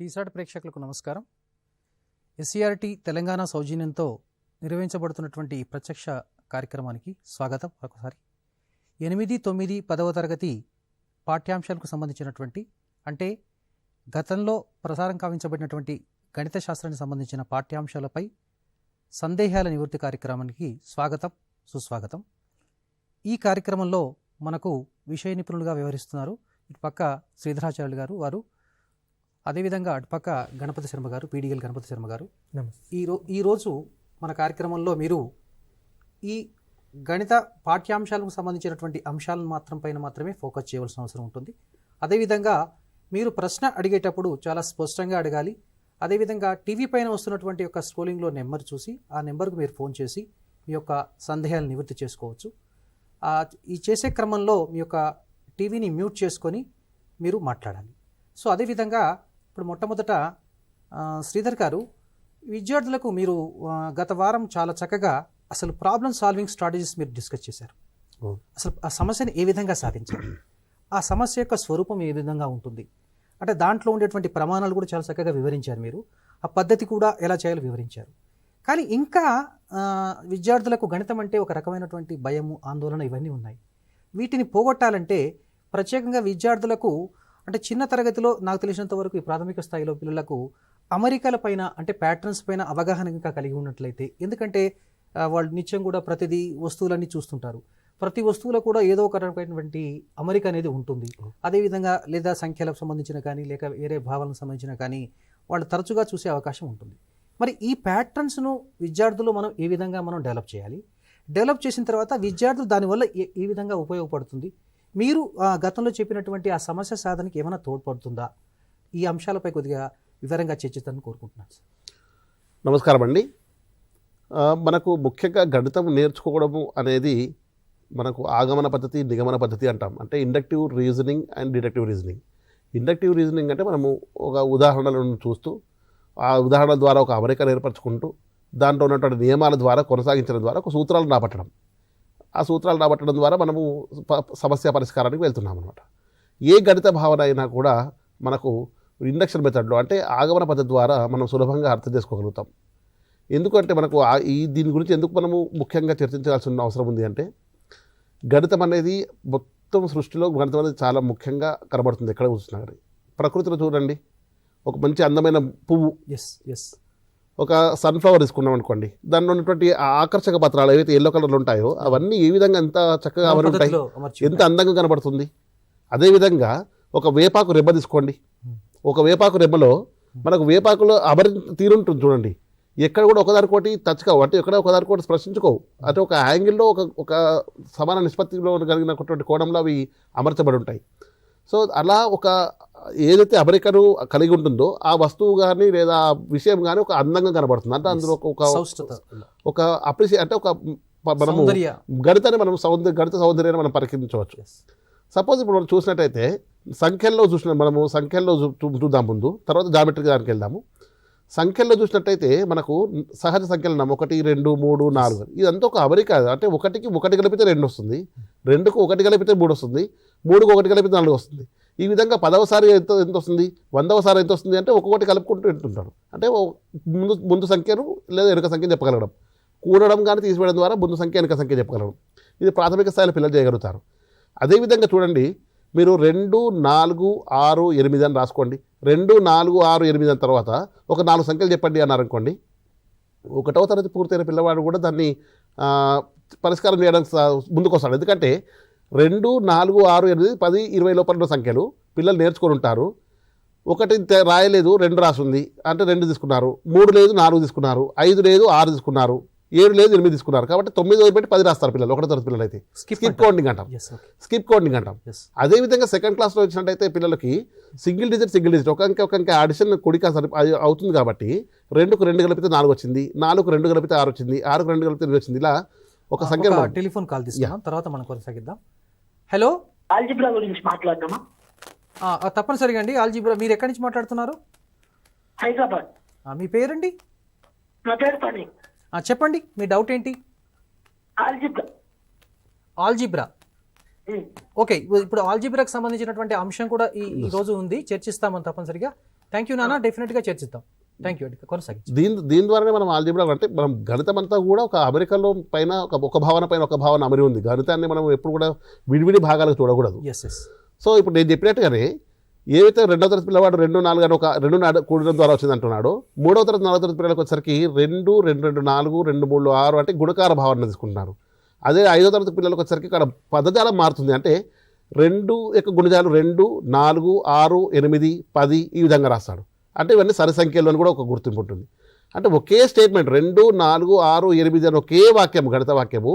టీసాట్ ప్రేక్షకులకు నమస్కారం. ఎస్సీఆర్టీ తెలంగాణ సౌజన్యంతో నిర్వహించబడుతున్నటువంటి ఈ ప్రత్యక్ష కార్యక్రమానికి స్వాగతం. ఒకసారి 8, 9, 10వ తరగతి పాఠ్యాంశాలకు సంబంధించినటువంటి అంటే గతంలో ప్రసారం కావించబడినటువంటి గణిత శాస్త్రానికి సంబంధించిన పాఠ్యాంశాలపై సందేహాల నివృత్తి కార్యక్రమానికి స్వాగతం, సుస్వాగతం. ఈ కార్యక్రమంలో మనకు విషయ నిపుణులుగా వ్యవహరిస్తున్నారు ఇటుపక్క శ్రీధరాచార్యులు గారు, వారు అదేవిధంగా అటుపక్క గణపతి శర్మ గారు, పీడిఎల్ గణపతి శర్మ గారు. ఈరోజు మన కార్యక్రమంలో మీరు ఈ గణిత పాఠ్యాంశాలకు సంబంధించినటువంటి అంశాలను మాత్రమే ఫోకస్ చేయవలసిన అవసరం ఉంటుంది. అదేవిధంగా మీరు ప్రశ్న అడిగేటప్పుడు చాలా స్పష్టంగా అడగాలి. అదేవిధంగా టీవీ పైన వస్తున్నటువంటి యొక్క స్క్రోలింగ్లో నెంబర్ చూసి ఆ నెంబర్కు మీరు ఫోన్ చేసి మీ యొక్క సందేహాలను నివృత్తి చేసుకోవచ్చు. ఈ చేసే క్రమంలో మీ యొక్క టీవీని మ్యూట్ చేసుకొని మీరు మాట్లాడాలి. సో అదేవిధంగా ఇప్పుడు మొట్టమొదట శ్రీధర్ గారు, విద్యార్థులకు మీరు గత వారం చాలా చక్కగా అసలు ప్రాబ్లమ్ సాల్వింగ్ స్ట్రాటజీస్ మీరు డిస్కస్ చేశారు. అసలు ఆ సమస్యను ఏ విధంగా సాధించాలి, ఆ సమస్య యొక్క స్వరూపం ఏ విధంగా ఉంటుంది అంటే దాంట్లో ఉండేటువంటి ప్రమాణాలు కూడా చాలా చక్కగా వివరించారు. మీరు ఆ పద్ధతి కూడా ఎలా చేయాలో వివరించారు. కానీ ఇంకా విద్యార్థులకు గణితం అంటే ఒక రకమైనటువంటి భయము, ఆందోళన ఇవన్నీ ఉన్నాయి. వీటిని పోగొట్టాలంటే ప్రత్యేకంగా విద్యార్థులకు అంటే చిన్న తరగతిలో నాకు తెలిసినంత వరకు ఈ ప్రాథమిక స్థాయిలో పిల్లలకు అమరికల పైన అంటే ప్యాటర్న్స్ పైన అవగాహన ఇంకా కలిగి ఉన్నట్లయితే, ఎందుకంటే వాళ్ళు నిత్యం కూడా ప్రతిదీ వస్తువులన్నీ చూస్తుంటారు, ప్రతి వస్తువులో కూడా ఏదో ఒక రకమైనటువంటి అమరిక అనేది ఉంటుంది. అదేవిధంగా లేదా సంఖ్యలకు సంబంధించిన కానీ లేక వేరే భావాలకు సంబంధించిన కానీ వాళ్ళు తరచుగా చూసే అవకాశం ఉంటుంది. మరి ఈ ప్యాటర్న్స్ను విద్యార్థులు మనం ఏ విధంగా మనం డెవలప్ చేయాలి, డెవలప్ చేసిన తర్వాత విద్యార్థులు దానివల్ల ఏ విధంగా ఉపయోగపడుతుంది, మీరు గతంలో చెప్పినటువంటి ఆ సమస్య సాధనకి ఏమైనా తోడ్పడుతుందా, ఈ అంశాలపై కొద్దిగా వివరంగా చర్చిస్తానని కోరుకుంటున్నాను సార్. నమస్కారం అండి. మనకు ముఖ్యంగా గణితం నేర్చుకోవడము అనేది మనకు ఆగమన పద్ధతి, నిగమన పద్ధతి అంటాం. అంటే inductive reasoning and deductive reasoning. Inductive reasoning అంటే మనము ఒక ఉదాహరణలను చూస్తూ ఆ ఉదాహరణల ద్వారా ఒక అమరికను ఏర్పరచుకుంటూ దాంట్లో ఉన్నటువంటి నియమాల ద్వారా కొనసాగించడం ద్వారా ఒక సూత్రాలను రాబట్టడం, ఆ సూత్రాలు రాబట్టడం ద్వారా మనము సమస్య పరిష్కారానికి వెళ్తున్నాం అన్నమాట. ఏ గణిత భావన అయినా కూడా మనకు ఇండక్షన్ మెథడ్లో అంటే ఆగమన పద్ధతి ద్వారా మనం సులభంగా అర్థం చేసుకోగలుగుతాం. ఎందుకంటే మనకు దీని గురించి ఎందుకు మనము ముఖ్యంగా చర్చించాల్సిన అవసరం ఉంది అంటే, గణితం అనేది మొత్తం సృష్టిలో గణితం అనేది చాలా ముఖ్యంగా కనబడుతుంది. ఎక్కడ చూసినా కానీ ప్రకృతిలో చూడండి, ఒక మంచి అందమైన పువ్వు, ఒక సన్ఫ్లవర్ తీసుకున్నాం అనుకోండి, దానిలో ఉన్నటువంటి ఆకర్షక పత్రాలు ఏవైతే ఎల్లో కలర్లు ఉంటాయో అవన్నీ ఏ విధంగా ఎంత చక్కగా అమరి ఉంటాయి, ఎంత అందంగా కనబడుతుంది. అదేవిధంగా ఒక వేపాకు రెబ్బ తీసుకోండి, ఒక వేపాకు రెబ్బలో మనకు వేపాకులో అమరి తీరుంటుంది చూడండి, ఎక్కడ కూడా ఒకదానికోటి టచ్ కావు, అంటే ఎక్కడ ఒకదానికోటి స్పర్శించుకోవు, అంటే ఒక యాంగిల్లో ఒక సమాన నిష్పత్తిలో కలిగినటువంటి కోణంలో అవి అమర్చబడి ఉంటాయి. సో అలా ఒక ఏదైతే అమరికను కలిగి ఉంటుందో ఆ వస్తువు కానీ లేదా ఆ విషయం కానీ ఒక అందంగా కనబడుతుంది. అంటే అందులో ఒక అప్రిషియేట్ అంటే ఒక మనము గణితాన్ని మనం గణిత సౌందర్యాన్ని మనం పరికించవచ్చు. సపోజ్ ఇప్పుడు మనం చూసినట్టయితే మనము సంఖ్యల్లో చూద్దాం ముందు, తర్వాత జామెట్రిక్ దానికి వెళ్దాము. సంఖ్యల్లో చూసినట్టయితే మనకు సహజ సంఖ్యలు ఉన్నాము, 1, 2, 3, 4. ఇదంతా ఒక అమరిక. అంటే 1కి 1 కలిపితే 2 వస్తుంది, 2కు 1 కలిపితే 3 వస్తుంది, 3కు 1 కలిపితే 4 వస్తుంది. ఈ విధంగా 10వ సారి ఎంత వస్తుంది, 100వ సారి ఎంత వస్తుంది అంటే ఒక్కొక్కటి కలుపుకుంటూ ఉంటుంటారు. అంటే ముందు సంఖ్యను లేదా వెనుక సంఖ్యను చెప్పగలగడం, కూడడం కానీ తీసివేయడం ద్వారా ముందు సంఖ్య వెనుక సంఖ్య చెప్పగలగడం. ఇది ప్రాథమిక స్థాయిలో పిల్లలు చేయగలుగుతారు. అదేవిధంగా చూడండి, మీరు 2, 4, 6, 8 అని రాసుకోండి. 2, 4, 6, 8 అని తర్వాత ఒక 4 సంఖ్యలు చెప్పండి అన్నారనుకోండి, 1వ తరగతి పూర్తయిన పిల్లవాడు కూడా దాన్ని పరిష్కారం చేయడానికి ముందుకు వస్తాడు. ఎందుకంటే 2, 4, 6, 8, 10, 20 లోపల సంఖ్యలు పిల్లలు నేర్చుకొని ఉంటారు. 1 రాయలేదు, 2 రాసింది అంటే 2 తీసుకున్నారు, 3 లేదు 4 తీసుకున్నారు, 5 లేదు 6 తీసుకున్నారు, 7 లేదు 8 తీసుకున్నారు. కాబట్టి 9 వదిలిపెట్టి 10 రాస్తారు పిల్లలు. 1వ తరగతి పిల్లలు అయితే స్కిప్ కౌంటింగ్ అంటాం. అదేవిధంగా సెకండ్ క్లాస్లో వచ్చినట్టయితే పిల్లలకి సింగిల్ డిజిట్ ఒక అంకె ఆడిషన్ కుడిక అవుతుంది. కాబట్టి 2కు 2 కలిపితే 4 వచ్చింది, 4కు 2 కలిపితే 6 వచ్చింది, 6కు 2 కలిపితే 8 వచ్చింది. ఇలా ఒక సంఖ్య. టెలిఫోన్ కాల్ తీసుకున్నాం, తర్వాత మనం కొనసాగిద్దాం. హలో, ఆల్జీబ్రా గురించి మాట్లాడదామా? తప్పనిసరిగా అండి. ఆల్జీబ్రా, మీరు ఎక్కడి నుంచి మాట్లాడుతున్నారు? హైదరాబాద్. మీ పేరండి? నా పేరు పని. చెప్పండి, మీ డౌట్ ఏంటి? ఆల్జీబ్రా. ఓకే, ఇప్పుడు ఆల్జీబ్రాకి సంబంధించినటువంటి అంశం కూడా ఈ రోజు ఉంది, చర్చిస్తామని తప్పనిసరిగా. థ్యాంక్ యూ నాన్న, డెఫినెట్గా చర్చిద్దాం. థ్యాంక్ యూ అండి, కొనసాగించండి. దీని ద్వారానే మనం ఆల్జీబ్రా అంటే మనం గణితం అంతా కూడా ఒక అమెరికాలో పైన ఒక భావన పైన ఒక భావన అమరి ఉంది. గణితాన్ని మనం ఎప్పుడు కూడా విడివిడి భాగాలకు చూడకూడదు. ఎస్. సో ఇప్పుడు నేను చెప్పినట్టుగానే ఏవైతే 2వ తరగతి పిల్లవాడు 2, 4 అని ఒక 2 కూడడం ద్వారా వచ్చింది అంటున్నాడు, 3వ తరగతి 4వ తరగతి పిల్లలకు వచ్చేసరికి 2, 2, 2, 4, 2, 3, 6 అంటే గుణకార భావన తీసుకుంటున్నారు. అదే 5వ తరగతి పిల్లలకు వచ్చేసరికి ఇక్కడ పదజాలం మారుతుంది. అంటే 2 యొక్క గుణజాలు 2, 4, 6, 8, 10 ఈ విధంగా రాస్తాడు. అంటే ఇవన్నీ సరి సంఖ్యలు అని కూడా ఒక గుర్తింపు ఉంటుంది. అంటే ఒకే స్టేట్మెంట్ 2, 4, 6, 8 అని ఒకే వాక్యము, గణిత వాక్యము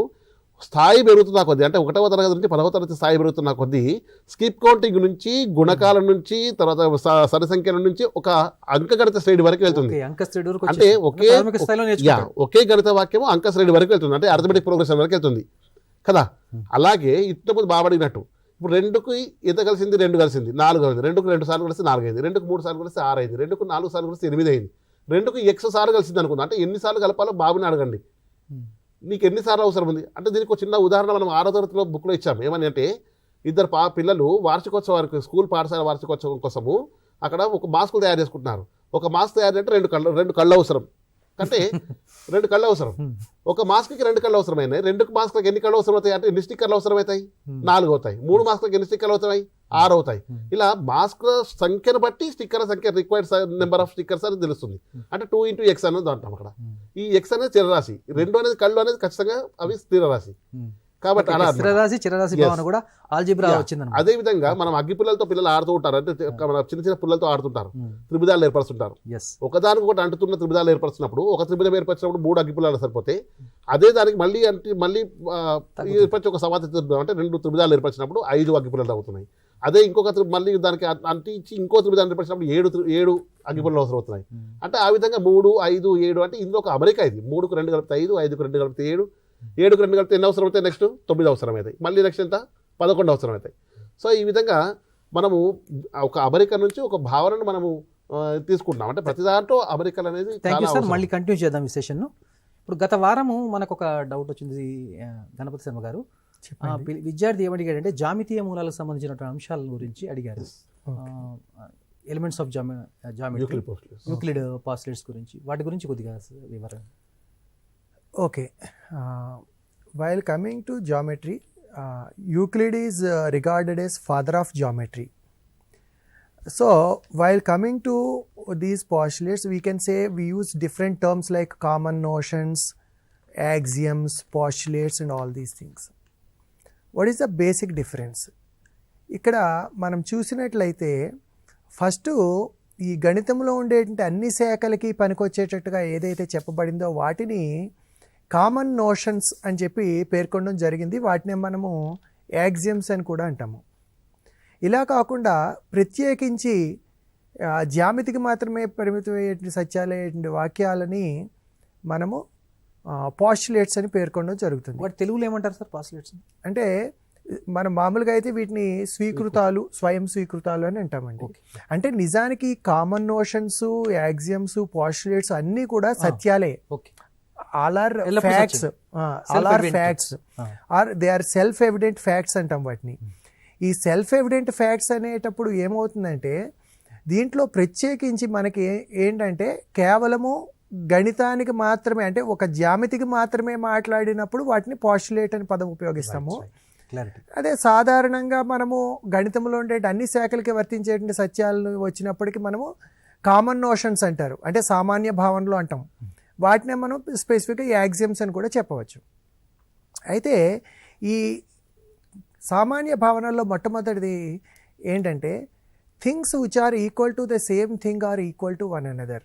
స్థాయి పెరుగుతున్న కొద్దీ, అంటే 1వ తరగతి నుంచి 10వ తరగతి స్థాయి పెరుగుతున్న కొద్దీ స్కిప్ కౌంటింగ్ నుంచి గుణకాల నుంచి తర్వాత సరి సంఖ్యల నుంచి ఒక అంకగణిత శ్రేణి వరకు వెళ్తుంది. అంటే ఒకే గణిత వాక్యము అంక శ్రేణి వరకు వెళ్తుంది, అంటే అర్థమెటిక్ ప్రోగ్రెషన్ వరకు వెళ్తుంది కదా. అలాగే ఇంతకుముందు బాగా అడిగినట్టు ఇప్పుడు 2కి ఎంత కలిసింది, 2 కలిసింది, 4 అయింది, 2కి 2 సార్లు కలిసి 4 అయింది, 2కి 3 సార్లు కలిసి 6 అయింది, 2కి 4 సార్లు కలిసి 8 అయింది, 2కి x సార్లు కలిసింది అనుకుందాం. అంటే ఎన్నిసార్లు కలపాలో బాబుని అడగండి, నీకు ఎన్నిసార్లు అవసరం ఉంది. అంటే దీనికి ఒక చిన్న ఉదాహరణ మనం 6వ తరగతిలో బుక్లో ఇచ్చాము. ఏమని అంటే 2 పిల్లలు వార్షికోత్సవానికి స్కూల్ పాఠశాల వార్షికోత్సవం కోసము అక్కడ ఒక మాస్కులు తయారు చేసుకుంటున్నారు. ఒక మాస్క్ తయారు అంటే 2 కళ్ళు అవసరం. అంటే 2 కళ్ళు అవసరం. ఒక మాస్క్కి 2 కళ్ళు అవసరమైనాయి. 2 మాస్క్లకు ఎన్ని కళ్ళు అవసరం అవుతాయి అంటే ఎన్ని స్టిక్కర్లు అవసరమవుతాయి, 4 అవుతాయి. 3 మాస్క్లకు ఎన్ని స్టిక్కర్లు అవుతాయి, 6 అవుతాయి. ఇలా మాస్క్ సంఖ్యను బట్టి స్టిక్కర్ల సంఖ్య, రిక్వైర్డ్ నెంబర్ ఆఫ్ స్టిక్కర్స్ అని తెలుస్తుంది. అంటే 2 × x అనేది అంటాం అక్కడ. ఈ x అనేది చిరరాశి, 2 అనేది కళ్ళు అనేది ఖచ్చితంగా అవి స్థిరరాశి. కాబట్టి అలా అదే విధంగా మనం అగ్గి పుల్లలతో పిల్లలు ఆడుతూ ఉంటారు. అంటే చిన్న చిన్న పుల్లలతో ఆడుతుంటారు, త్రిభుజాలు ఏర్పరుస్తుంటారు. ఒకదానికి ఒకటి అంటుతున్న త్రిభుజాలు ఏర్పరుస్తున్నప్పుడు ఒక త్రిభుజం ఏర్పరిచినప్పుడు 3 అగ్గి పుల్లలు సరిపోతే, అదే దానికి మళ్ళీ ఏర్పరిచి ఒక సమాధి అంటే 2 త్రిభుజాలు ఏర్పరిచినప్పుడు 5 అగ్గి పుల్లలు అవుతున్నాయి. అదే ఇంకొక మళ్ళీ దానికి అంటించి ఇంకో త్రిభుజాన్ని ఏర్పరిచినప్పుడు 7 అగ్గి పుల్లలు అవసరం అవుతున్నాయి. అంటే ఆ విధంగా 3, 5, 7 అంటే ఇందులో ఒక అమరిక. ఇది 3కు 2 కలిపితే 5, 5కు 2 కలిపితే 7, 7కు 2 కలిపితే ఎన్ని అవసరం అవుతాయి, నెక్స్ట్ 9 అవసరం అవుతాయి, మళ్ళీ నెక్స్ట్ ఎంత 11 అవసరం అవుతాయి. సో ఈ విధంగా మనము ఒక అమరిక నుంచి ఒక భావనను మనము తీసుకుంటున్నాం. అంటే ప్రతి దాంట్లో అమరికలు అనేది. థ్యాంక్ యూ సార్, మళ్ళీ కంటిన్యూ చేద్దాం ఈ సెషన్ను. ఇప్పుడు గత వారము మనకు ఒక డౌట్ వచ్చింది గణపతి శర్మ గారు. విద్యార్థి ఏమడిగాడంటే జామితీయ మూలాలకు సంబంధించినటువంటి అంశాల గురించి అడిగారు. Elements of geometry, Euclid postulates గురించి, వాటి గురించి కొద్దిగా వివరణ. Okay, while coming to geometry, Euclid is regarded as father of geometry. So while coming to these postulates, we can say we use different terms like common notions, axioms, postulates and all these things. What is the basic difference? ఇక్కడ మనం చూసినట్లయితే first ఈ గణితంలో ఉండేటువంటి అన్ని శాఖలకి పనికొచ్చేటట్టుగా ఏదైతే చెప్పబడిందో వాటిని common notions అని చెప్పి పేర్కొనడం జరిగింది. వాటిని మనము యాక్సియమ్స్ అని కూడా అంటాము. ఇలా కాకుండా ప్రత్యేకించి జ్యామితికి మాత్రమే పరిమితమయ్యేటువంటి సత్యాలైనటువంటి వాక్యాలని మనము పాస్టులేట్స్ అని పేర్కొనడం జరుగుతుంది. వాటి తెలుగులో ఏమంటారు సార్ పాస్టులేట్స్ అంటే? మనం మామూలుగా అయితే వీటిని స్వీకృతాలు, స్వయం స్వీకృతాలు అని అంటామండి. అంటే నిజానికి కామన్ నోషన్స్, యాక్సియమ్స్, పాస్టులేట్స్ అన్నీ కూడా సత్యాలే. All are facts, or they are self evident facts అంటాం వాటిని. ఈ సెల్ఫ్ ఎవిడెంట్ ఫ్యాక్ట్స్ అనేటప్పుడు ఏమవుతుందంటే దీంట్లో ప్రత్యేకించి మనకి ఏంటంటే కేవలము గణితానికి మాత్రమే, అంటే ఒక జ్యామితికి మాత్రమే మాట్లాడినప్పుడు వాటిని పాస్టులేట్ అని పదం ఉపయోగిస్తాము. అదే సాధారణంగా మనము గణితంలో ఉండే అన్ని శాఖలకి వర్తించేటువంటి సత్యాలు వచ్చినప్పటికీ మనము కామన్ నోషన్స్ అంటారు, అంటే సామాన్య భావనలు అంటాం. వాటిని మనం స్పెసిఫిక్గా యాక్సియమ్స్ అని కూడా చెప్పవచ్చు. అయితే ఈ సామాన్య భావనల్లో మొట్టమొదటిది ఏంటంటే things which are equal to the same thing are equal to one another.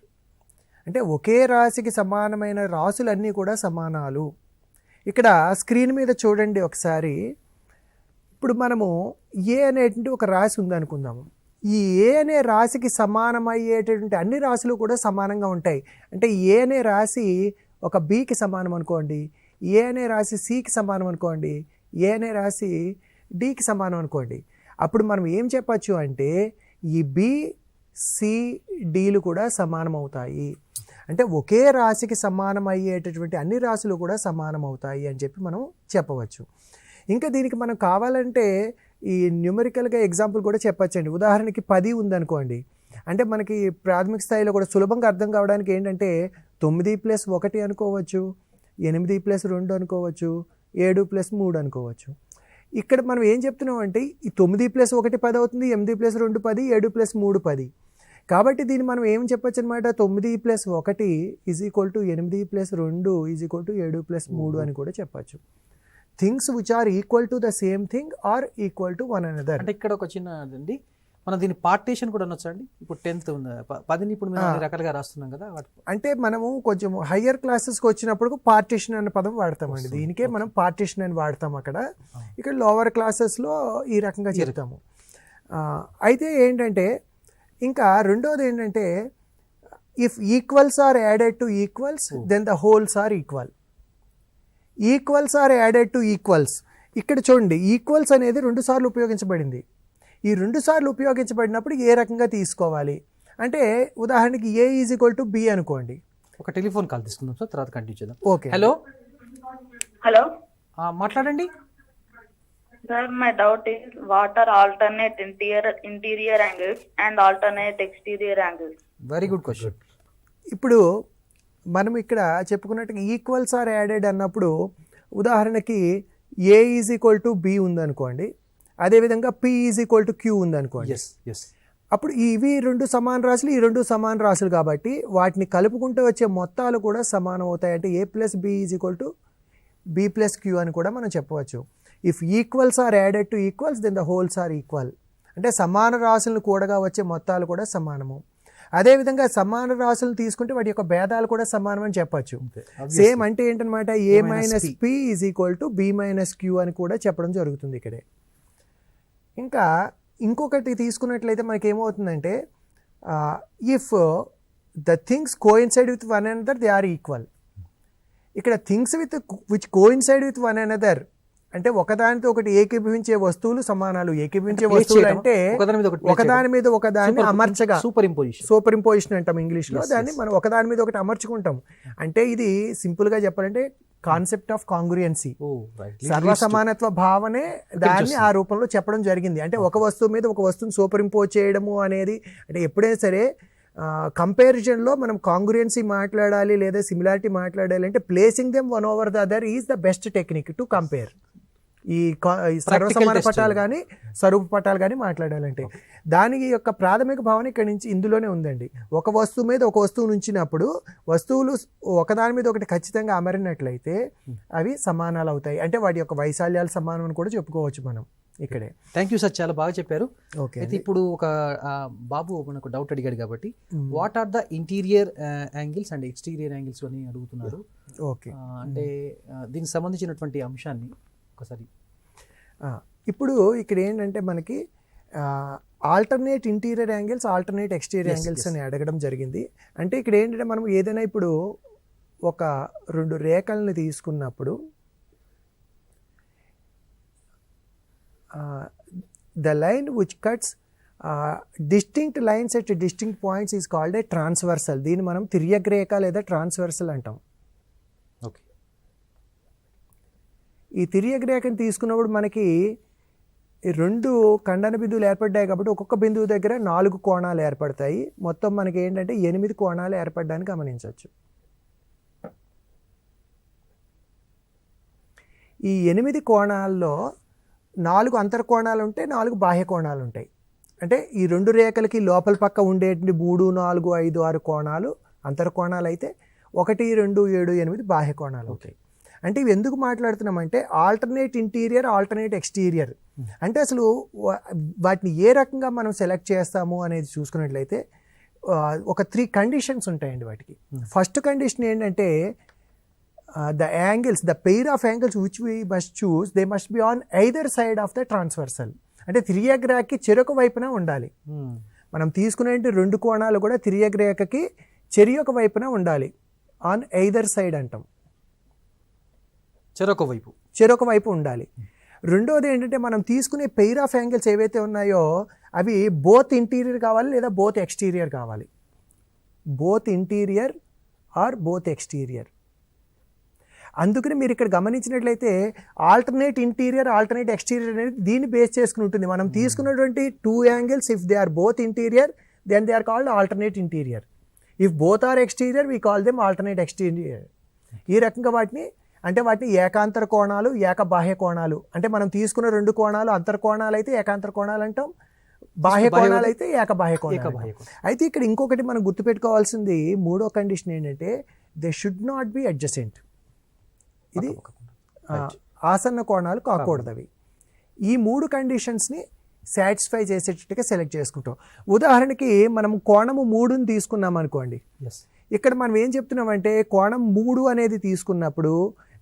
అంటే ఒకే రాశికి సమానమైన రాశులన్నీ కూడా సమానాలు. ఇక్కడ స్క్రీన్ మీద చూడండి ఒకసారి. ఇప్పుడు మనము ఏ అనేటువంటి ఒక రాశి ఉందనుకుందాము. ఈ ఏ అనే రాశికి సమానమయ్యేటటువంటి అన్ని రాశులు కూడా సమానంగా ఉంటాయి. అంటే ఏ అనే రాశి ఒక బికి సమానం అనుకోండి, ఏ అనే రాశి సికి సమానం అనుకోండి, ఏ అనే రాశి డికి సమానం అనుకోండి. అప్పుడు మనం ఏం చెప్పచ్చు అంటే ఈ బి, సి, డిలు కూడా సమానం అవుతాయి. అంటే ఒకే రాశికి సమానం అయ్యేటటువంటి అన్ని రాశులు కూడా సమానం అవుతాయి అని చెప్పి మనం చెప్పవచ్చు. ఇంకా దీనికి మనం కావాలంటే ఈ న్యూమరికల్గా ఎగ్జాంపుల్ కూడా చెప్పచ్చండి. ఉదాహరణకి 10 ఉందనుకోండి, అంటే మనకి ప్రాథమిక స్థాయిలో కూడా సులభంగా అర్థం కావడానికి ఏంటంటే 9+1 అనుకోవచ్చు, 8+2 అనుకోవచ్చు, 7+3 అనుకోవచ్చు. ఇక్కడ మనం ఏం చెప్తున్నాం అంటే ఈ 9+1 10 అవుతుంది, 8+2 10, 7+3 10. కాబట్టి దీన్ని మనం ఏం చెప్పొచ్చు అనమాట, 9+1 is equal to 8+2 is equal to 7+3 అని కూడా చెప్పచ్చు. Things which are equal to the same thing are equal to one another. అంటే ఇక్కడ ఒక చిన్నదండి, మనం దీన్ని పార్టీషన్ కూడా అనొచ్చు అండి. ఇప్పుడు 10th ఉంది, 10ని ఇప్పుడు మేము అన్ని రకాలుగా రాస్తున్నాం కదా. అంటే మనము కొంచెం హయ్యర్ క్లాసెస్కి వచ్చినప్పుడు పార్టీషన్ అనే పదం వాడతామండి. దీనికే మనం పార్టీషన్ అని వాడతాం అక్కడ. ఇక్కడ లోవర్ క్లాసెస్లో ఈ రకంగా చెప్తాము. అయితే ఏంటంటే ఇంకా రెండోది ఏంటంటే if equals are added to equals then the wholes are equal. Equals are added to equals. ఇక్కడ చూడండి, ఈక్వల్స్ అనేది 2 సార్లు ఉపయోగించబడింది. ఈ 2 సార్లు ఉపయోగించబడినప్పుడు ఏ రకంగా తీసుకోవాలి అంటే, ఉదాహరణకి A is equal to B అనుకోండి. ఒక టెలిఫోన్ కాల్ తీసుకుందాం సార్, తర్వాత కంటిన్యూ చేద్దాం. ఓకే. హలో హలో మాట్లాడండి. Sir, my doubt is what are alternate interior angles and alternate exterior angles? Very good question. ఇప్పుడు మనం ఇక్కడ చెప్పుకున్నట్టుగా ఈక్వల్స్ ఆర్ యాడెడ్ అన్నప్పుడు ఉదాహరణకి A is equal to B ఉందనుకోండి, అదేవిధంగా P is equal to Q ఉందనుకోండి. అప్పుడు ఇవి 2 సమాన రాశులు, ఈ 2 సమాన రాశులు కాబట్టి వాటిని కలుపుకుంటూ వచ్చే మొత్తాలు కూడా సమానం అవుతాయి. అంటే A plus B is equal to B plus Q అని కూడా మనం చెప్పవచ్చు. If equals are added to equals then the wholes are equal. అంటే సమాన రాశులను కూడగా వచ్చే మొత్తాలు కూడా సమానము. అదేవిధంగా సమాన రాశులను తీసుకుంటే వాటి యొక్క భేదాలు కూడా సమానం అని చెప్పచ్చు. సేమ్ అంటే ఏంటనమాట, A minus P is equal to B minus Q అని కూడా చెప్పడం జరుగుతుంది ఇక్కడే. ఇంకా ఇంకొకటి తీసుకున్నట్లయితే మనకి ఏమవుతుందంటే, if the things coincide with one another they are equal. ఇక్కడ things which coincide with one another అంటే ఒకదానితో ఒకటి ఏకీభవించే వస్తువులు సమానాలు. ఏకీభవించే వస్తువులు అంటే ఒకదాని మీద ఒకదాన్ని అమర్చగా, సూపర్ ఇంపోజిషన్ అంటాం ఇంగ్లీష్లో. దాన్ని మనం ఒకదాని మీద ఒకటి అమర్చుకుంటాం. అంటే ఇది సింపుల్ గా చెప్పాలంటే కాన్సెప్ట్ ఆఫ్ కాంగ్రుయెన్సీ, సర్వసమానత్వ భావనే దాన్ని ఆ రూపంలో చెప్పడం జరిగింది. అంటే ఒక వస్తువు మీద ఒక వస్తువుని సూపర్ ఇంపోజ్ చేయడము అనేది, అంటే ఎప్పుడైనా సరే కంపారిజన్లో మనం కాంగ్రుయెన్సీ మాట్లాడాలి లేదా సిమిలారిటీ మాట్లాడాలి అంటే placing them one over the other is the best technique to compare. ఈ సర్వసమాన పటాలు కానీ స్వరూప పటాలు కానీ మాట్లాడాలంటే దానికి యొక్క ప్రాథమిక భావన ఇక్కడ నుంచి ఇందులోనే ఉందండి. ఒక వస్తువు మీద ఒక వస్తువు ఉంచినప్పుడు వస్తువులు ఒకదాని మీద ఒకటి ఖచ్చితంగా అమరినట్లయితే అవి సమానాలు అవుతాయి. అంటే వాటి యొక్క వైశాల్యాలు సమానం అని కూడా చెప్పుకోవచ్చు మనం ఇక్కడే. థ్యాంక్ యూ సార్, చాలా బాగా చెప్పారు. ఓకే. అయితే ఇప్పుడు ఒక బాబు మనకు డౌట్ అడిగాడు కాబట్టి what are the interior angles and exterior angles అని అడుగుతున్నారు. ఓకే. అంటే దీనికి సంబంధించినటువంటి అంశాన్ని ఒకసారి. ఇప్పుడు ఇక్కడ ఏంటంటే మనకి alternate interior angles, alternate exterior angles అని అడగడం జరిగింది. అంటే ఇక్కడ ఏంటంటే మనం ఏదైనా ఇప్పుడు ఒక 2 రేఖల్ని తీసుకున్నప్పుడు the line which cuts distinct lines at distinct points is called a transversal. దీన్ని మనం తిర్యక్ రేఖ లేదా ట్రాన్స్వర్సల్ అంటాం. ఓకే. ఈ తిర్యక్ రేఖను తీసుకున్నప్పుడు మనకి 2 ఖండన బిందువులు ఏర్పడ్డాయి కాబట్టి ఒక్కొక్క బిందువు దగ్గర 4 కోణాలు ఏర్పడతాయి. మొత్తం మనకి ఏంటంటే 8 కోణాలు ఏర్పడడానికి గమనించవచ్చు. ఈ 8 కోణాల్లో 4 అంతర్కోణాలు ఉంటాయి, 4 బాహ్య కోణాలు ఉంటాయి. అంటే ఈ 2 రేఖలకి లోపల పక్క ఉండేటువంటి 3, 4, 5, 6 కోణాలు అంతర్కోణాలు అయితే 1, 2, 7, 8 బాహ్య కోణాలు అవుతాయి. అంటే ఇవి ఎందుకు మాట్లాడుతున్నామంటే ఆల్టర్నేట్ ఇంటీరియర్, ఆల్టర్నేట్ ఎక్స్టీరియర్ అంటే అసలు వాటిని ఏ రకంగా మనం సెలెక్ట్ చేస్తాము అనేది చూసుకున్నట్లయితే ఒక 3 కండిషన్స్ ఉంటాయండి వాటికి. ఫస్ట్ కండిషన్ ఏంటంటే the angles, the pair of angles which we must choose, they must be on either side of the transversal. అంటే తిర్యక్ రేఖకి చెరొక వైపున ఉండాలి. మనం తీసుకునే 2 కోణాలు కూడా తిర్యక్ రేఖకి చెరియొక వైపున ఉండాలి. ఆన్ ఎయిదర్ సైడ్ అంటాం, చెరొక వైపు ఉండాలి. రెండోది ఏంటంటే మనం తీసుకునే పెయిర్ ఆఫ్ యాంగిల్స్ ఏవైతే ఉన్నాయో అవి బోత్ ఇంటీరియర్ కావాలి లేదా బోత్ ఎక్స్టీరియర్ కావాలి. Both interior or both exterior. అందుకని మీరు ఇక్కడ గమనించినట్లయితే ఆల్టర్నేట్ ఇంటీరియర్, ఆల్టర్నేట్ ఎక్స్టీరియర్ అనేది దీన్ని బేస్ చేసుకుని ఉంటుంది. మనం తీసుకున్నటువంటి 2 angles if they are both interior then they are called alternate interior. If both are exterior, we call them alternate exterior. ఈ రకంగా వాటిని ఏకాంతర కోణాలు, ఏక బాహ్య కోణాలు. అంటే మనం తీసుకున్న రెండు కోణాలు అంతర్ కోణాలు అయితే ఏకాంతర కోణాలు అంటాం, బాహ్య కోణాలు అయితే ఏక బాహ్య కోణాలు. అయితే ఇక్కడ ఇంకొకటి మనం గుర్తుపెట్టుకోవాల్సింది మూడో కండిషన్ ఏంటంటే they should not be adjacent. ఇది ఆసన్న కోణాలు కాకూడదు అవి. ఈ మూడు కండిషన్స్ని సాటిస్ఫై చేసేటట్టుగా సెలెక్ట్ చేసుకుంటాం. ఉదాహరణకి మనం కోణము 3ని తీసుకున్నాం అనుకోండి. ఇక్కడ మనం ఏం చెప్తున్నామంటే కోణం 3 అనేది తీసుకున్నప్పుడు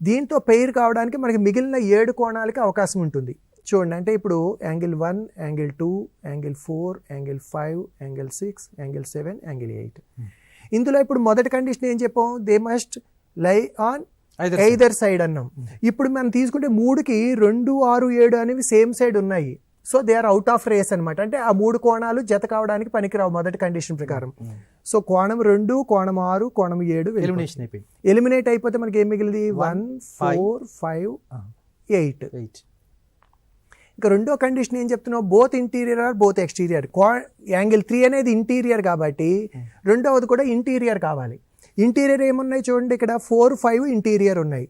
దీంతో పెయిర్ కావడానికి మనకి మిగిలిన 7 కోణాలకి అవకాశం ఉంటుంది. చూడండి, అంటే ఇప్పుడు angle 1, angle 2, angle 4, angle 5, angle 6, angle 7, angle 8. ఇందులో ఇప్పుడు మొదటి కండిషన్ ఏం చెప్పాం, they must lie on either side అన్నాం. ఇప్పుడు మనం తీసుకుంటే 3కి 2, 6, 7 అనేవి సేమ్ సైడ్ ఉన్నాయి. So they are out of race అనమాట. అంటే ఆ 3 కోణాలు జత కావడానికి పనికిరావు మొదటి కండిషన్ ప్రకారం. సో కోణం 2, కోణం 6, కోణం 7 ఎలిమినేట్ అయిపోతే మనకి ఏం మిగిలింది 1, 4, 5, 8. ఇంకా రెండో కండిషన్ ఏం చెప్తున్నావు, both interior or both exterior. Angle 3 అనేది ఇంటీరియర్ కాబట్టి రెండవది కూడా ఇంటీరియర్ కావాలి. ఇంటీరియర్ ఏమున్నాయి చూడండి, ఇక్కడ 4, 5 ఇంటీరియర్ ఉన్నాయి.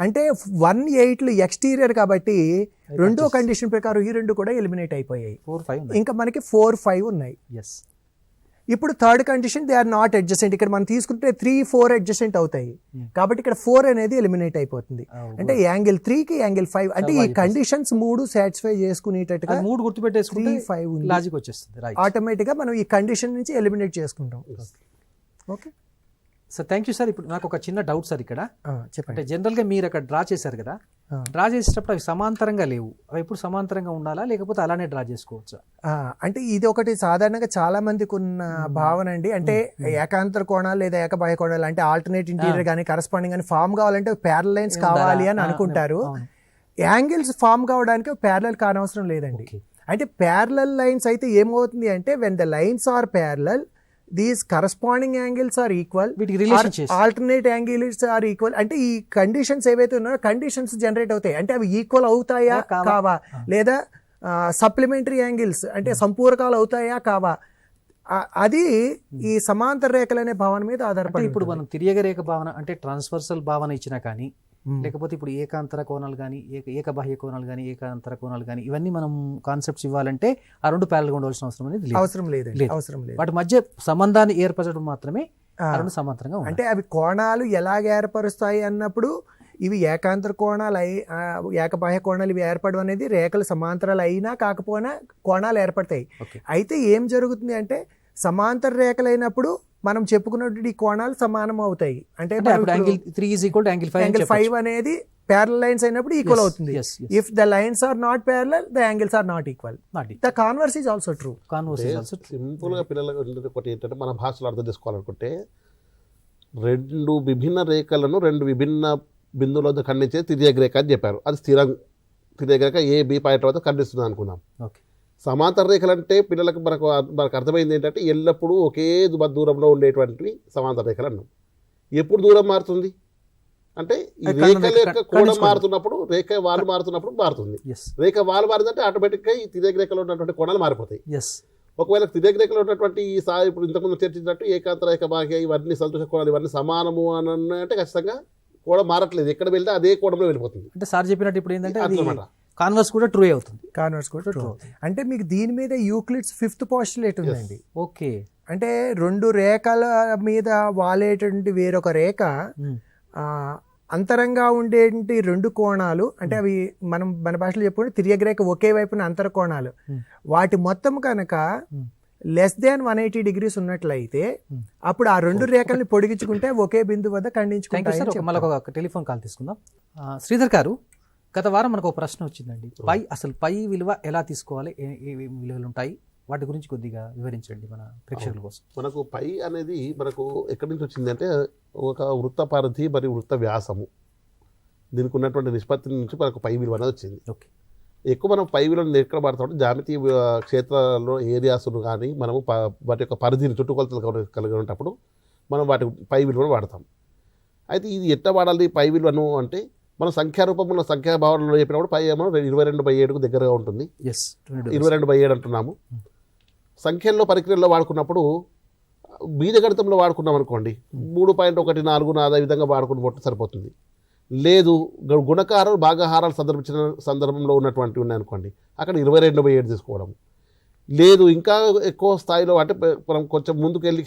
అంటే 1, 8 ఎక్స్టీరియర్ కాబట్టి రెండో కండిషన్ ప్రకారం ఈ రెండు కూడా ఎలిమినేట్ అయిపోయాయి. ఇంకా మనకి 4, 5 ఉన్నాయి. ఇప్పుడు third condition they are not adjacent. ఇక్కడ మనం తీసుకుంటే 3, 4 అడ్జసెంట్ అవుతాయి కాబట్టి ఇక్కడ 4 అనేది ఎలిమినేట్ అయిపోతుంది. అంటే యాంగిల్ 3కి యాంగిల్ 5 అంటే ఈ కండిషన్స్ 3 సాటిస్ఫై చేసుకునేటట్టుగా 3 గుర్తుపెట్టేసుకుంటే 3, 5 లాజిక్ వచ్చేస్తుంది. ఆటోమేటిక్గా మనం ఈ కండిషన్ నుంచి ఎలిమినేట్ చేసుకుంటాం. Okay sir, thank you sir. ఇప్పుడు నాకు ఒక చిన్న డౌట్ సార్ ఇక్కడ. చెప్పండి. అంటే జనరల్గా మీరు అక్కడ డ్రా చేశారు కదా, డ్రా చేసేటప్పుడు అవి సమాంతరంగా లేవు. అవి ఎప్పుడు సమాంతరంగా ఉండాలా లేకపోతే అలానే డ్రా చేసుకోవచ్చా? అంటే ఇది ఒకటి సాధారణంగా చాలా మందికి ఉన్న భావన అండి. అంటే ఏకాంతర కోణాలు లేదా ఏకబాహ్య కోణాలు అంటే ఆల్టర్నేట్ ఇంటీరియర్ కానీ కరస్పాండింగ్ కానీ ఫామ్ కావాలంటే ప్యారల్ లైన్స్ కావాలి అని అనుకుంటారు. యాంగిల్స్ ఫామ్ కావడానికి ప్యారలల్ కానవసరం లేదండి. అంటే ప్యారలల్ లైన్స్ అయితే ఏమవుతుంది అంటే when the lines are parallel these corresponding angles are equal, alternate angles are equal. అంటే ఈ కండిషన్స్ ఏవైతే ఉన్నాయో కండిషన్స్ జనరేట్ అవుతాయి. అంటే అవి ఈక్వల్ అవుతాయా కావా, లేదా సప్లిమెంటరీ యాంగిల్స్ అంటే సంపూరకాలు అవుతాయా కావా, అది ఈ సమాంతర రేఖలు అనే భావన మీద ఆధారపడి. ఇప్పుడు మనం తిరియగ రేఖ భావన అంటే ట్రాన్స్వర్సల్ భావన ఇచ్చినా కానీ లేకపోతే ఇప్పుడు ఏకాంతర కోణాలు కానీ ఏకబాహ్య కోణాలు కానీ ఏకాంతర కోణాలు కానీ ఇవన్నీ మనం కాన్సెప్ట్స్ ఇవ్వాలంటే ఆ రెండు ప్యారల్గా ఉండవలసిన అవసరం అనేది అవసరం లేదు. వాటి మధ్య సంబంధాన్ని ఏర్పరచడం మాత్రమే రెండు సమాంతరంగా ఉంటాయి. అంటే అవి కోణాలు ఎలాగ ఏర్పరుస్తాయి అన్నప్పుడు ఇవి ఏకాంతర కోణాలు ఏకబాహ్య కోణాలు ఇవి ఏర్పడడం అనేది రేఖలు సమాంతరాలు అయినా కాకపోయినా కోణాలు ఏర్పడతాయి. అయితే ఏం జరుగుతుంది అంటే సమాంతర రేఖలు అయినప్పుడు మనం చెప్పుకున్నట్టు ఈ కోణాలు సమానం అవుతాయి. అంటే angle 3 is equal to angle 5. Angle 5 అనేది ప్యారలల్ లైన్స్ అయినప్పుడు ఈక్వల్ అవుతుంది. If the lines are not parallel the angles are not equal. The converse is also true. Simple గా పిల్లలకు ఒకటి ఏంటంటే మన భాషలో అర్థం చేసుకోవాలనుకుంటే రెండు విభిన్న రేఖలను రెండు విభిన్న బిందువులతో ఖండించే తిరియగ రేఖ అని చెప్పారు. అది స్థిరం తిరియగ రేఖ ఏ బి పాయింట్ వద్ద ఖండిస్తుంది అనుకున్నాం. సమాంతర రేఖలు అంటే పిల్లలకు మనకు అర్థమైంది ఏంటంటే ఎల్లప్పుడూ ఒకే దూరంలో ఉండేటువంటి సమాంతర రేఖలు అన్నాం. ఎప్పుడు దూరం మారుతుంది అంటే ఈ రేఖల యొక్క కోణం మారుతున్నప్పుడు రేఖ వాలు మారుతున్నప్పుడు మారుతుంది. రేఖ వాలు మారిందంటే ఆటోమేటిక్గా ఈ తిరియగ రేఖలో ఉన్నటువంటి కోణాలు మారిపోతాయి. ఒకవేళ తిరియగ రేఖలో ఉన్నటువంటి ఈ ఇప్పుడు ఇంతకుముందు చర్చించినట్టు ఏకాంతర రేఖ బాహ్య ఇవన్నీ సంతోష కోణాలు ఇవన్నీ సమానము అని అంటే ఖచ్చితంగా కోణం మారట్లేదు. ఎక్కడ వెళ్తే అదే కోణంలో వెళ్ళిపోతుంది. అంటే సార్ చెప్పినట్టు ఇప్పుడు ఏంటంటే కాన్వర్స్ కూడా ట్రూ అవుతుంది. కాన్వర్స్ కూడా ట్రూ. అంటే మీకు దీని మీద యూక్లిడ్స్ 5th పోస్టులేట్ ఉందండి. ఓకే. అంటే రెండు రేఖల మీద వాలేటువంటి వేరొక రేఖ అంతరంగా ఉండేటి రెండు కోణాలు అంటే అవి మనం మన భాషలో చెప్పుకుంటే తిరియగ రేఖ ఒకే వైపున అంతర కోణాలు వాటి మొత్తం కనుక లెస్ దాన్ 180 degrees ఉన్నట్లయితే అప్పుడు ఆ రెండు రేఖల్ని పొడిగించుకుంటే ఒకే బిందు వద్ద ఖండించుకుంటాయి. మళ్ళీ ఒక టెలిఫోన్ కాల్ తీసుకుందాం. శ్రీధర్ గారు, గత వారం మనకు ఒక ప్రశ్న వచ్చిందండి. అసలు పై విలువ ఎలా తీసుకోవాలి, ఏ విలువలు ఉంటాయి, వాటి గురించి కొద్దిగా వివరించండి మన ప్రేక్షకుల కోసం. మనకు పై అనేది మనకు ఎక్కడి నుంచి వచ్చింది అంటే ఒక వృత్త పరిధి మరియు వృత్త వ్యాసము దీనికి ఉన్నటువంటి నిష్పత్తి నుంచి మనకు పై విలువ అనేది వచ్చింది. ఓకే. ఎక్కువ మనం పై విలువను ఎక్కడ పడతాం జామితీయ క్షేత్రాల్లో ఏరియాస్ను కానీ మనము వాటి యొక్క పరిధిని చుట్టుకొలతలు కలిగి ఉన్నప్పుడు మనం వాటి పై విలువను వాడతాం. అయితే ఇది ఎట్లా వాడాలి పై విలువను అంటే మనం సంఖ్యారూపంలో సంఖ్యాభావనలో చెప్పినప్పుడు పై ఏమో 22/7కు దగ్గరగా ఉంటుంది. 22/7 అంటున్నాము. సంఖ్యల్లో పరిక్రియల్లో వాడుకున్నప్పుడు బీజగణితంలో వాడుకున్నాం అనుకోండి 3.14 అదే విధంగా వాడుకుని పోతే సరిపోతుంది. లేదు గుణకారాలు భాగాహారాలు సందర్భంలో ఉన్నటువంటి ఉన్నాయనుకోండి అక్కడ 22/7 తీసుకోవడం. లేదు ఇంకా ఎక్కువ స్థాయిలో అంటే మనం కొంచెం ముందుకు వెళ్ళి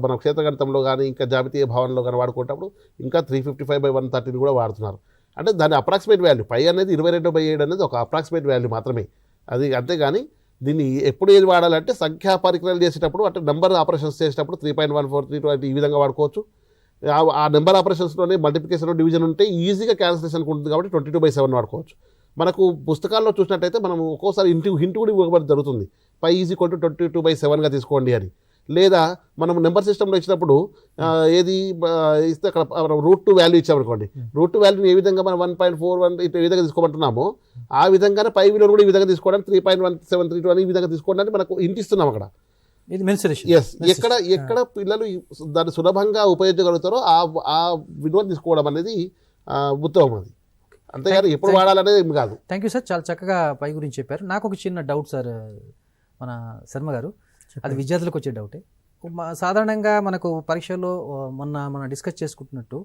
మన క్షేత్రగణితంలో కానీ ఇంకా జాతీయ భావనలో కానీ వాడుకునేటప్పుడు ఇంకా 355/113 కూడా వాడుతున్నారు. అంటే దాని అప్రాక్సిమేట్ వాల్యూ పై అనేది 22/7 అనేది ఒక అప్రాక్సిమేట్ వాల్యూ మాత్రమే. అది అంతేగాని దీన్ని ఎప్పుడు ఏది వాడాలంటే సంఖ్యా పరిక్రియలు చేసేటప్పుడు అంటే నెంబర్ ఆపరేషన్స్ చేసేటప్పుడు 3.1432 అంటే ఈ విధంగా వాడుకోవచ్చు. ఆ నెంబర్ ఆపరేషన్స్లోనే మల్టిప్లికేషన్ డివిజన్ ఉంటే ఈజీగా క్యాన్సిలేషన్కి ఉంటుంది కాబట్టి 22/7 వాడుకోవచ్చు. మనకు పుస్తకాల్లో చూసినట్టయితే మనం ఒక్కోసారి హింట్ కూడా ఇవ్వబడి జరుగుతుంది పై ఈజ్ ఈక్వల్ టు 22/7గా తీసుకోండి అని. లేదా మనం నెంబర్ సిస్టంలో ఇచ్చినప్పుడు ఏది ఇస్తే అక్కడ √2 వాల్యూ ఇచ్చామనుకోండి √2 వాల్యూని ఏ విధంగా మనం 1.41 ఇటు ఏ విధంగా తీసుకోమంటున్నామో ఆ విధంగానే పై విలువను కూడా ఈ విధంగా తీసుకోవడానికి 3.1732 అని ఈ విధంగా తీసుకోవడానికి మనకు ఇంటిస్తున్నాం అక్కడ. ఎస్ ఎక్కడ పిల్లలు దాన్ని సులభంగా ఉపయోగించగలుగుతారో ఆ విలువను తీసుకోవడం అనేది ఉత్తమం. అది అంతేగాని ఎప్పుడు వాడాలనేది ఏం కాదు. థ్యాంక్ యూ సార్, చాలా చక్కగా పై గురించి చెప్పారు. నాకు ఒక చిన్న డౌట్ సార్, మన శర్మ గారు, అది విద్యార్థులకు వచ్చే డౌటే. సాధారణంగా మనకు పరీక్షల్లో మనం డిస్కస్ చేసుకుంటున్నట్టు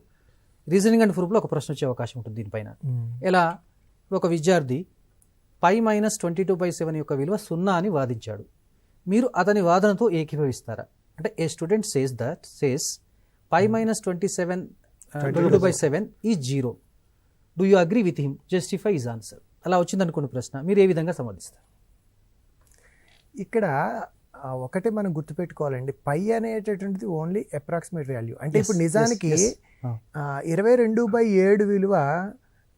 రీజనింగ్ అండ్ ప్రూఫ్లో ఒక ప్రశ్న వచ్చే అవకాశం ఉంటుంది దీనిపైన. ఎలా ఒక విద్యార్థి పై -22/7 యొక్క విలువ 0 అని వాదించాడు, మీరు అతని వాదనతో ఏకీభవిస్తారా? అంటే a student says pi -22/7 is 0. Do you agree with him, justify his answer. అలా వచ్చిందనుకున్న ప్రశ్న మీరు ఏ విధంగా సమర్థిస్తారు? ఇక్కడ ఒకటి మనం గుర్తుపెట్టుకోవాలండి, పై అనేటటువంటిది ఓన్లీ అప్రాక్సిమేట్ వాల్యూ. అంటే ఇప్పుడు నిజానికి 22/7 విలువ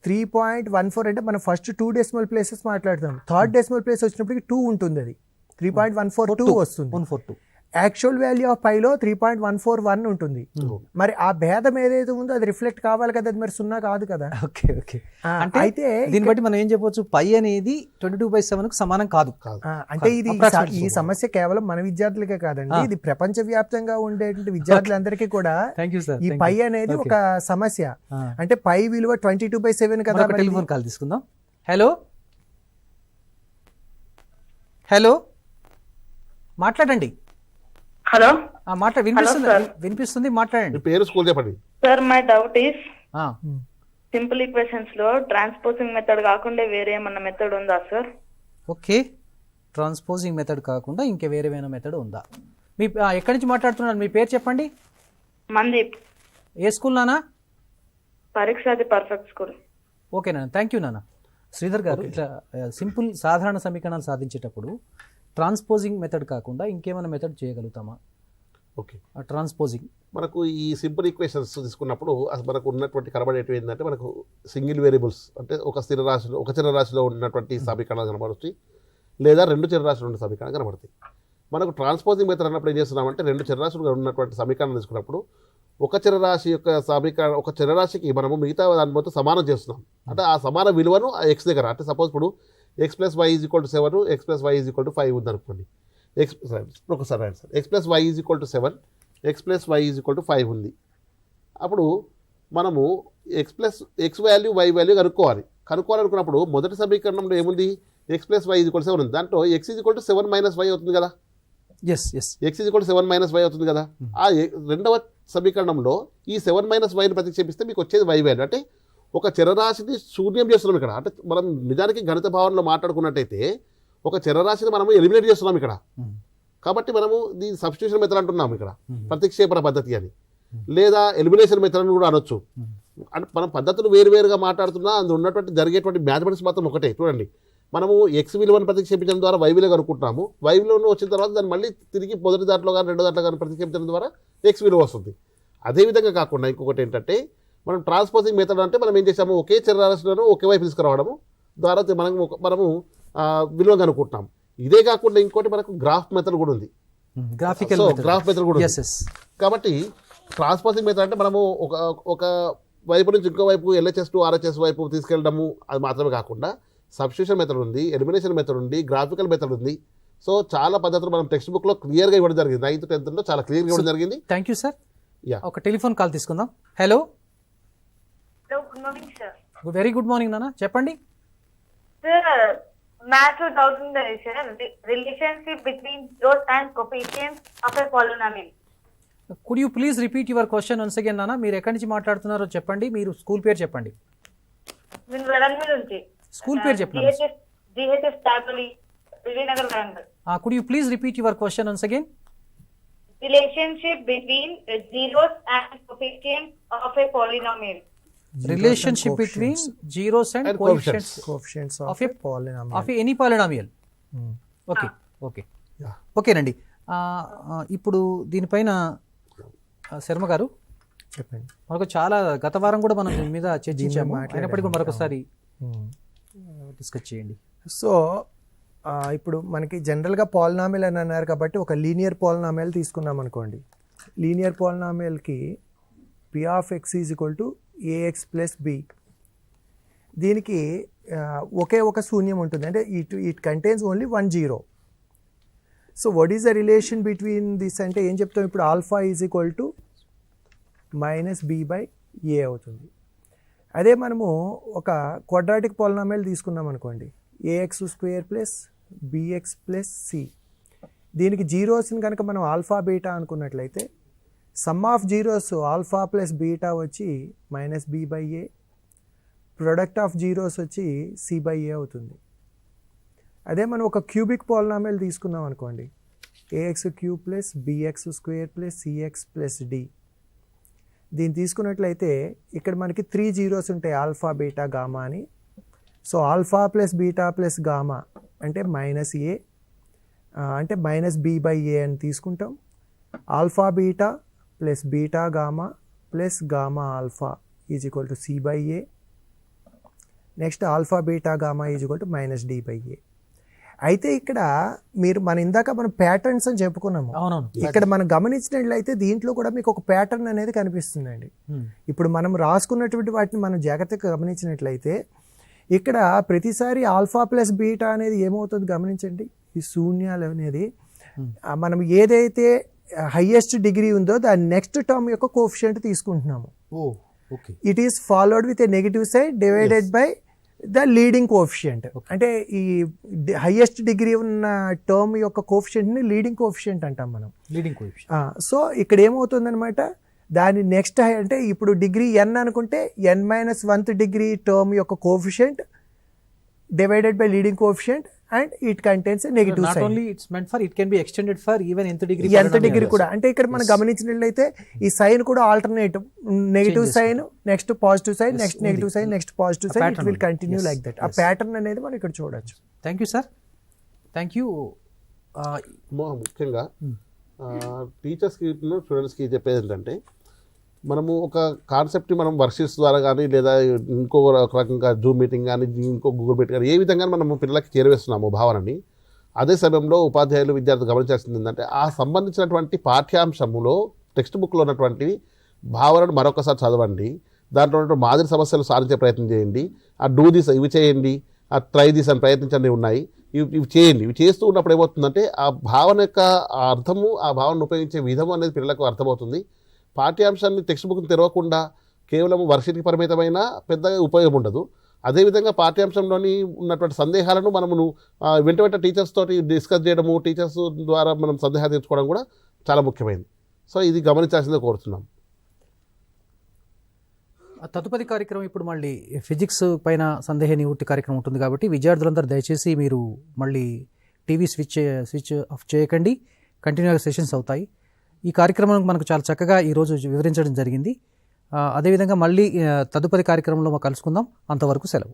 3.14 అంటే మనం ఫస్ట్ 2 డెసిమల్ ప్లేసెస్ మాట్లాడుతాం. థర్డ్ డెసిమల్ ప్లేస్ వచ్చినప్పటికి 2 ఉంటుంది, అది 3.142 వస్తుంది. 142 యాక్చువల్ వాల్యూ ఆఫ్ పైలో 3.141 ఉంటుంది. మరి ఆ భేదం ఏదైతే ఉందో అది రిఫ్లెక్ట్ కావాలి కదా, అది మరి 0 కాదు కదా. ఓకే అయితే దీన్ని బట్టి మనం ఏం చెప్పొచ్చు, పై అనేది 22/7 సమానం కాదు. అంటే ఇది ఈ సమస్య కేవలం మన విద్యార్థులకే కాదండి, ఇది ప్రపంచ వ్యాప్తంగా ఉండేటువంటి విద్యార్థులందరికీ కూడా ఈ పై అనేది ఒక సమస్య. అంటే పై విలువ 22/7 కదా. టెలిఫోన్ కాల్ తీసుకుందాం. హలో మాట్లాడండి. హలో, వినిపిస్తుంది, మాట్లాడండి. పేరు, స్కూల్ చెప్పండి. Sir my doubt is simple equations లో ట్రాన్స్పోజింగ్ మెథడ్ కాకుండా వేరే ఏమన్నా మెథడ్ ఉందా సార్? ఓకే, ట్రాన్స్పోజింగ్ మెథడ్ కాకుండా ఇంకా వేరేమైనా మెథడ్ ఉందా? మీ ఎక్కడి నుంచి మాట్లాడుతున్నారు? మీ పేరు చెప్పండి. మందీప్. ఏ స్కూల్ నానా? పరీక్షది పర్ఫెక్ట్ స్కూల్. ఓకే నాన్న, థ్యాంక్ యూ నాన్న. శ్రీధర్ గారు, ఇట్లా సింపుల్ సాధారణ సమీకరణాలు సాధించేటప్పుడు ట్రాన్స్పోజింగ్ మెథడ్ కాకుండా ఇంకేమైనా మెథడ్ చేయగలుగుతామా? ఓకే, ట్రాన్స్పోజింగ్ మనకు ఈ సింపుల్ ఈక్వేషన్స్ తీసుకున్నప్పుడు మనకు ఉన్నటువంటి కనబడేటివి ఏంటంటే మనకు సింగిల్ వేరియబుల్స్ అంటే ఒక చరరాశిలో ఉన్నటువంటి సమీకరణాలు కనబడుతాయి, లేదా 2 చరరాశులు ఉన్న సమీకరణాలు కనబడతాయి. మనకు ట్రాన్స్పోజింగ్ మెథడ్ అన్నప్పుడు ఏం చేస్తున్నామంటే 2 చరరాశులుగా ఉన్నటువంటి సమీకరణాలు తీసుకున్నప్పుడు ఒక చరరాశి యొక్క సమీకరణ ఒక చరరాశికి మనము మిగతా దాని మొత్తం సమానం చేస్తున్నాం. అంటే ఆ సమాన విలువను ఎక్స్ దగ్గర, అంటే సపోజ్ ఇప్పుడు x + y = 7, x + y = 5 ఉందనుకోండి. ఒకసారి right sir, x + y = 7, x + y = 5 ఉంది. అప్పుడు మనము x వాల్యూ y వాల్యూ కనుక్కోవాలనుకున్నప్పుడు మొదటి సమీకరణంలో ఏముంది, x + y = 7 ఉంది. దాంట్లో x = 7 - y అవుతుంది కదా. x = 7 - y అవుతుంది కదా. ఆ రెండవ సమీకరణంలో ఈ 7 - yని ప్రతిక్షేపిస్తే మీకు వచ్చేది y వాల్యూ. అంటే ఒక చరరాశిని శూన్యం చేస్తున్నాం ఇక్కడ. అంటే మనం నిజానికి గణిత భావనలో మాట్లాడుకున్నట్టయితే ఒక చరరాశిని మనము ఎలిమినేట్ చేస్తున్నాం ఇక్కడ. కాబట్టి మనము దీని సబ్స్టిట్యూషన్ మెథడ్ అంటున్నాము ఇక్కడ, ప్రతిక్షేపణ పద్ధతి అని, లేదా ఎలిమినేషన్ మెథడ్ అని కూడా అనొచ్చు. అంటే మనం పద్ధతులు వేరువేరుగా మాట్లాడుతున్నా అందులో ఉన్నటువంటి జరిగేటువంటి మ్యాథమెటిక్స్ మాత్రం ఒకటే. చూడండి, మనము ఎక్స్ విలువను ప్రతిక్షేపించడం ద్వారా వై విలువ కనుక్కుంటున్నాము. వై విలువను వచ్చిన తర్వాత దాన్ని మళ్ళీ తిరిగి మొదటి దాంట్లో కానీ రెండో దాంట్లో కానీ ప్రతిక్షేపించడం ద్వారా ఎక్స్ విలువ వస్తుంది. అదేవిధంగా కాకుండా ఇంకొకటి ఏంటంటే మనం ట్రాన్స్పోజింగ్ మెథడ్ అంటే మనం ఏం చేసాము, ఒకే చరరాశులను ఒకే వైపు తీసుకురావడము ద్వారా మనము విలువ కనుక్కుంటున్నాం. ఇదే కాకుండా ఇంకోటి మనకు గ్రాఫ్ మెథడ్ కూడా ఉంది, గ్రాఫ్ మెథడ్ కూడా ఉంది. కాబట్టి ట్రాన్స్పోజింగ్ మెథడ్ అంటే మనము ఒక వైపు నుంచి ఇంకో వైపు LHS to RHS వైపు తీసుకెళ్ళడము, అది మాత్రమే కాకుండా సబ్స్టిట్యూషన్ మెథడ్ ఉంది, ఎలిమినేషన్ మెథడ్ ఉంది, గ్రాఫికల్ మెథడ్ ఉంది. సో చాలా పద్ధతులు మనం టెక్స్ట్ బుక్లో క్లియర్గా ఇవ్వడం జరిగింది. 9th 10th చాలా క్లియర్గా ఇవ్వడం జరిగింది. Thank you sir. ఒక టెలిఫోన్ కాల్ తీసుకుందాం. Hello, good morning sir. Very good morning నాన్న, చెప్పండి. సార్ మ్యాథ్స్ డౌట్ ఉంది sir. Relationship between rows and coefficients of a polynomial. Could you please repeat your question once again నాన్న? మీరు ఎక్కడి నుంచి మాట్లాడుతున్నారో చెప్పండి, మీరు స్కూల్ పేరు చెప్పండి. నేను వరంగల్ నుంచి. స్కూల్ పేరు చెప్పండి. GHS Tapali Vijayanagar Warangal. Could you please repeat your question once again? Relationship between zeros and coefficients of a polynomial. Relationship between zeros and coefficients coefficients of of a a polynomial. of any polynomial. Okay okay ఓకేనండి. ఇప్పుడు దీనిపైన శర్మ గారు చెప్పండి. మనకు చాలా గత వారం కూడా మనం దీని మీద చర్చించాము, అయినప్పటికీ కూడా మరొకసారి డిస్కస్ చేయండి. సో ఇప్పుడు మనకి జనరల్గా పాలినామియల్ అని అన్నారు కాబట్టి ఒక లీనియర్ పాలినామియల్ తీసుకున్నాం అనుకోండి. లీనియర్ పాలినామియల్కి p of x is equal to ax plus b. దీనికి ఒకే ఒక శూన్యం ఉంటుంది, అంటే it contains only 1 0. So what is the relation between this అంటే ఏం చెప్తాం ఇప్పుడు? Alpha is equal to minus b by a అవుతుంది. అదే మనము ఒక క్వాడ్రాటిక్ పాలినామియల్ తీసుకున్నాం అనుకోండి, ax square plus bx plus c. దీనికి జీరోస్ని కనుక మనం ఆల్ఫా బీటా అనుకున్నట్లయితే sum of zeros alpha plus beta వచ్చి minus B by A, product of zeros వచ్చి సి బై ఏ అవుతుంది. అదే మనం ఒక క్యూబిక్ పాలినామియల్ తీసుకున్నాం అనుకోండి, A X cube plus B X square plus C X plus D. దీన్ని తీసుకున్నట్లయితే ఇక్కడ మనకి 3 జీరోస్ ఉంటాయి, ఆల్ఫా బీటా గామా అని. So alpha plus beta plus gamma అంటే మైనస్ ఏ, అంటే మైనస్ బి బై ఏ అని తీసుకుంటాం. Alpha beta plus beta gamma plus gamma alpha is equal to C by A. Next alpha beta gamma is equal to minus D by A. అయితే ఇక్కడ మన ఇందాక మనం patterns అని చెప్పుకున్నాము. ఇక్కడ మనం గమనించినట్లయితే దీంట్లో కూడా మీకు ఒక ప్యాటర్న్ అనేది కనిపిస్తుందండి. ఇప్పుడు మనం రాసుకున్నటువంటి వాటిని మనం జాగ్రత్తగా గమనించినట్లయితే ఇక్కడ ప్రతిసారి ఆల్ఫా ప్లస్ బీటా అనేది ఏమవుతుంది గమనించండి. ఈ శూన్యాలు అనేది మనం ఏదైతే హైయెస్ట్ డిగ్రీ ఉందో దాని నెక్స్ట్ టర్మ్ యొక్క కోఎఫిషియంట్ తీసుకుంటున్నాము. It is followed with A negative side divided by the leading coefficient. అంటే ఈ హైయెస్ట్ డిగ్రీ ఉన్న టర్మ్ యొక్క కోఎఫిషియంట్ని లీడింగ్ కోఎఫిషియంట్ అంటాం మనం. Leading coefficient. సో ఇక్కడ ఏమవుతుందన్నమాట, దాని నెక్స్ట్ అంటే ఇప్పుడు డిగ్రీ n అనుకుంటే n-1th డిగ్రీ టర్మ్ యొక్క coefficient divided by leading coefficient and it contains a negative not sign. only it's meant for, it can be extended for even nth degree. nth degree కూడా అంటే ఇక్కడ మనం గమనించినట్లయితే ఈ sign కూడా alternative, negative sign next positive sign next negative sign next positive sign, it will continue like that. ఆ pattern అనేది మనం ఇక్కడ చూడొచ్చు. Thank you sir, thank you. ముఖ్యంగా టీచర్స్కి స్టూడెంట్స్కి చెప్పేది ఏంటంటే, మనము ఒక కాన్సెప్ట్ని మనం వర్క్షీట్స్ ద్వారా కానీ లేదా ఇంకో రకంగా జూమ్ మీటింగ్ కానీ ఇంకో గూగుల్ మీట్ కానీ ఏ విధంగా మనం పిల్లలకి చేరవేస్తున్నాము భావనని, అదే సమయంలో ఉపాధ్యాయులు విద్యార్థులు గమనించాల్సింది ఏంటంటే ఆ సంబంధించినటువంటి పాఠ్యాంశములో టెక్స్ట్ బుక్లో ఉన్నటువంటి భావనను మరొకసారి చదవండి, దాంట్లో ఉన్నటువంటి మాదిరి సమస్యలు సాధించే ప్రయత్నం చేయండి. ఆ డూ దిస్ ఇవి చేయండి, ఆ ట్రై దిస్ అని ప్రయత్నించండి ఉన్నాయి, ఇవి చేయండి. ఇవి చేస్తూ ఉన్నప్పుడు ఏమవుతుందంటే ఆ భావన యొక్క అర్థము, ఆ భావనను ఉపయోగించే విధము అనేది పిల్లలకు అర్థమవుతుంది. పాఠ్యాంశాన్ని టెక్స్ట్ బుక్ని తెరవకుండా కేవలం వర్షికి పరిమితమైన పెద్దగా ఉపయోగం ఉండదు. అదేవిధంగా పాఠ్యాంశంలోని ఉన్నటువంటి సందేహాలను మనము వెంట టీచర్స్ తోటి డిస్కస్ చేయడము, టీచర్స్ ద్వారా మనం సందేహాలు తీర్చుకోవడం కూడా చాలా ముఖ్యమైనది. సో ఇది గమనించాల్సిందే కోరుతున్నాం. తదుపరి కార్యక్రమం ఇప్పుడు మళ్ళీ ఫిజిక్స్ పైన సందేహ నివృత్తి కార్యక్రమం ఉంటుంది కాబట్టి విద్యార్థులందరూ దయచేసి మీరు మళ్ళీ టీవీ స్విచ్ ఆఫ్ చేయకండి, కంటిన్యూగా సెషన్స్ అవుతాయి. ఈ కార్యక్రమం మనకు చాలా చక్కగా ఈరోజు వివరించడం జరిగింది. అదేవిధంగా మళ్ళీ తదుపరి కార్యక్రమంలో కలుసుకుందాం. అంతవరకు సెలవు.